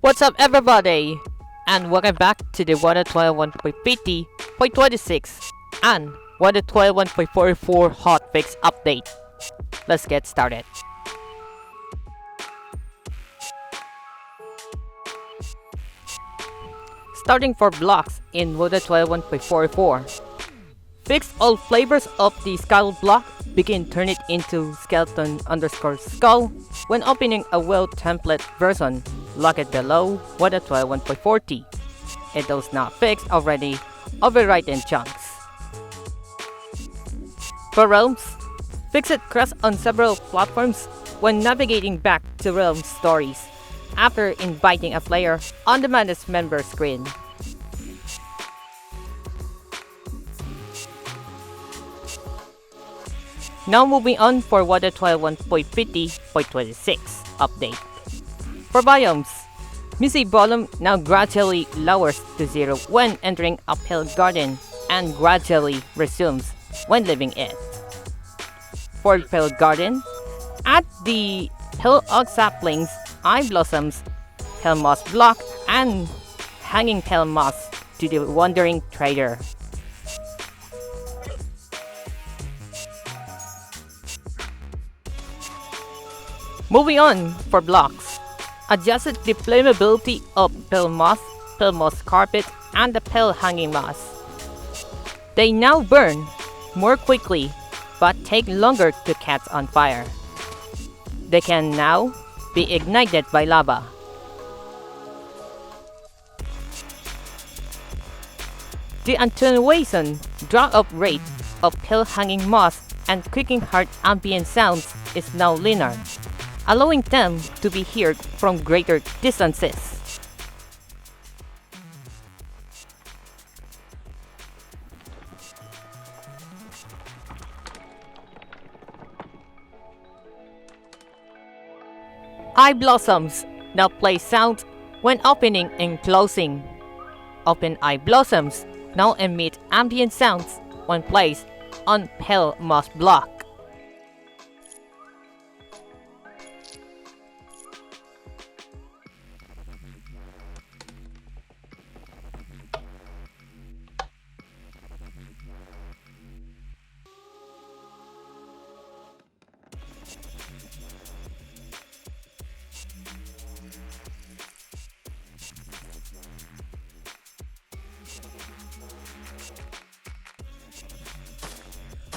What's up everybody? And welcome back to the 1.12.50.26 and 1.12.44 Hotfix update. Let's get started. Starting for blocks in 1.12.44. Fix all flavors of the skull block. Begin turn it into skeleton_skull when opening a well template version. Lock it below 1.12.40. It does not fix already overwrite in chunks. For realms, fix it crash on several platforms when navigating back to realm stories after inviting a player on the manage member screen. Now moving on for 1.12.50.26 update. For biomes, Missy volume now gradually lowers to 0 when entering uphill garden and gradually resumes when leaving it. For Pale Garden, add the Pale Oak saplings, Eye Blossoms, Pale Moss block, and Hanging Pale Moss to the Wandering Trader. Moving on for blocks, adjusted the flammability of Pale Moss Carpet, and the Pale Hanging Moss. They now burn more quickly but take longer to catch on fire. They can now be ignited by lava. The attenuation drop-off rate of Pale Hanging Moss and Creaking Heart ambient sounds is now linear, allowing them to be heard from greater distances. Eye Blossoms now play sounds when opening and closing. Open Eye Blossoms now emit ambient sounds when placed on Pale Moss block.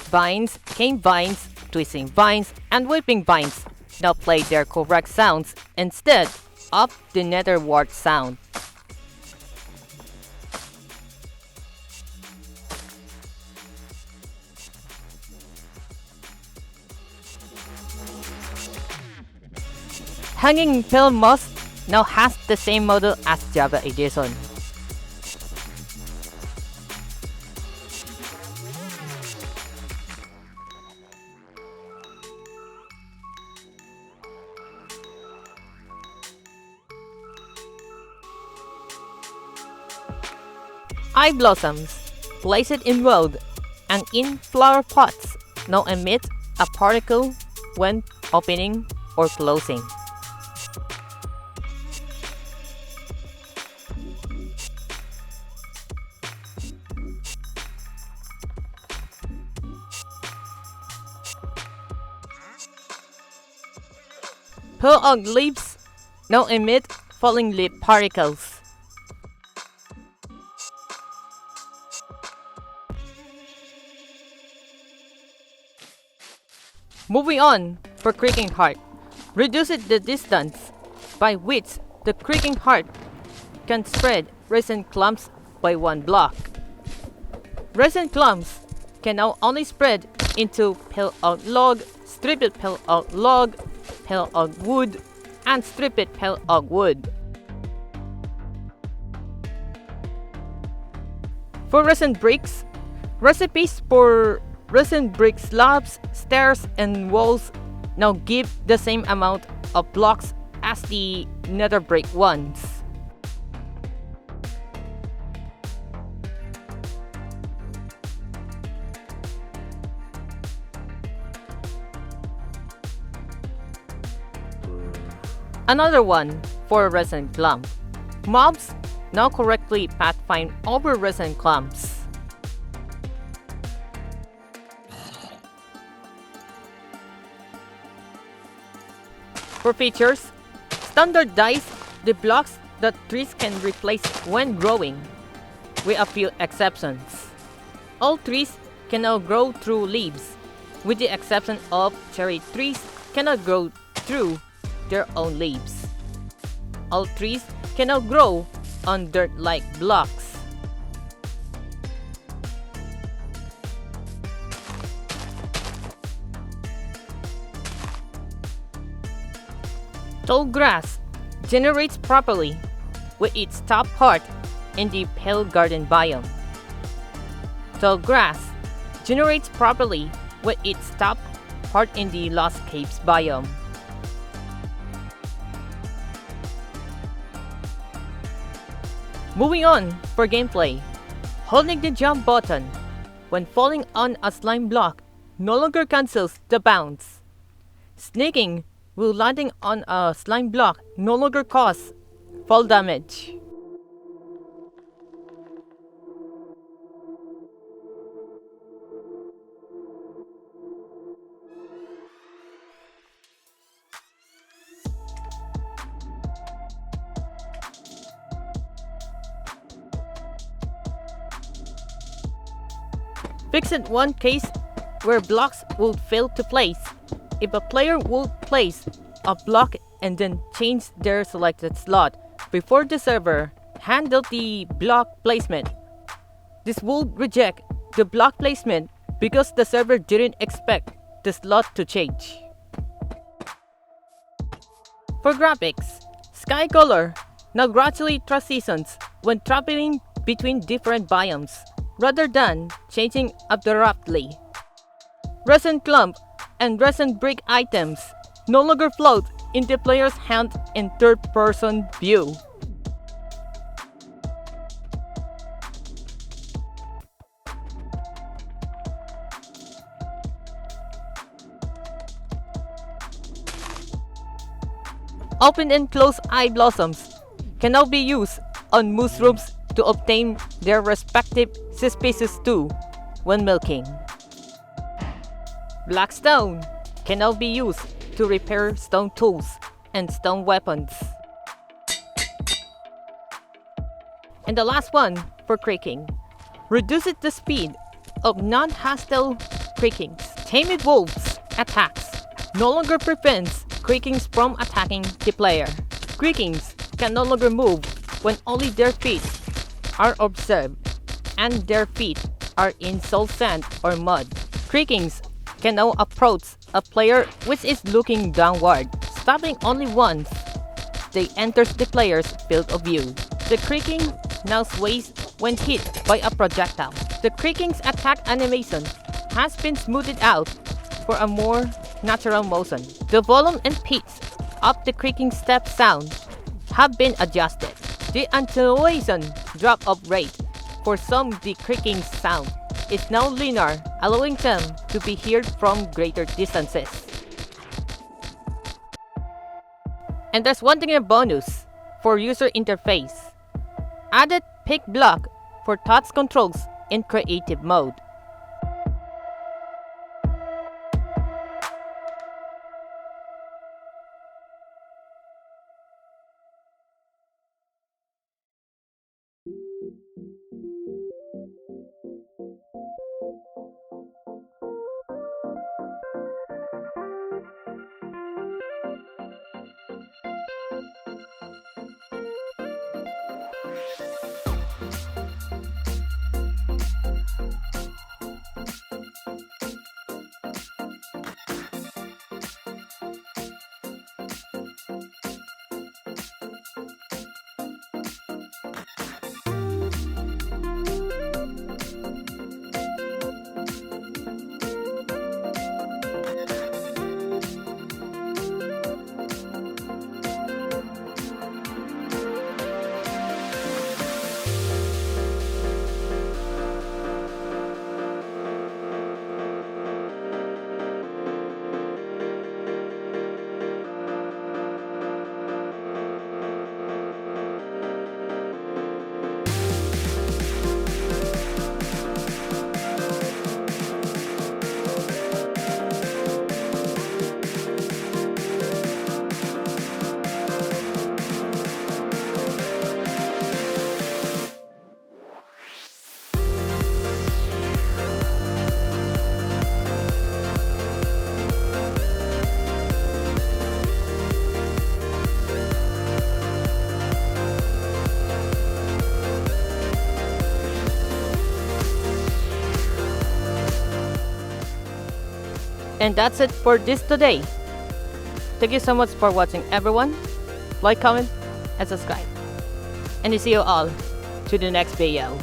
Vines, cane vines, twisting vines, and whipping vines now play their correct sounds instead of the nether wart sound. Hanging Pale Moss now has the same model as Java Edition. Eye Blossoms, place it in road and in flower pots, now emit a particle when opening or closing. Pale Oak leaves now emit falling leaf particles. Moving on for Creaking Heart, reduce the distance by which the Creaking Heart can spread resin clumps by one block. Resin clumps can now only spread into Pale Oak log, stripped Pale Oak log, Pale Oak wood, and stripped Pale Oak wood. For resin bricks, recipes for resin brick slabs, stairs, and walls now give the same amount of blocks as the nether brick ones. Another one for resin clump. Mobs now correctly pathfind over resin clumps. For features, standardize the blocks that trees can replace when growing, with a few exceptions. All trees can now grow through leaves, with the exception of cherry trees cannot grow through their own leaves. All trees can now grow on dirt-like blocks. Tall grass generates properly with its top part in the pale garden biome. Tall grass generates properly with its top part in the Lost Caves biome. Moving on for gameplay, holding the jump button when falling on a slime block no longer cancels the bounce. Sneaking while landing on a slime block no longer cause fall damage. Fixed one case where blocks would fail to place. If a player would place a block and then change their selected slot before the server handled the block placement, this would reject the block placement because the server didn't expect the slot to change. For graphics, sky color now gradually transitions when traveling between different biomes, rather than changing abruptly. Resin clump and resin brick items no longer float in the player's hand in third-person view. Open and closed eye blossoms can now be used on mushrooms to obtain their respective species too when milking. Black stone can now be used to repair stone tools and stone weapons. And the last one for creaking. Reduces the speed of non-hostile creakings. Tamed wolves attacks no longer prevents creakings from attacking the player. Creakings can no longer move when only their feet are observed and their feet are in soul sand or mud. Creakings can now approach a player which is looking downward, stopping only once they enters the player's field of view. The creaking now sways when hit by a projectile. The creaking's attack animation has been smoothed out for a more natural motion. The volume and pitch of the creaking step sound have been adjusted. The attenuation drop-off rate for some the creaking sound is now linear, allowing them to be heard from greater distances. And there's one thing in bonus for user interface. Added Pickblock for touch controls in creative mode. And that's it for this today. Thank you so much for watching, everyone. Like, comment, and subscribe. And I see you all to the next video.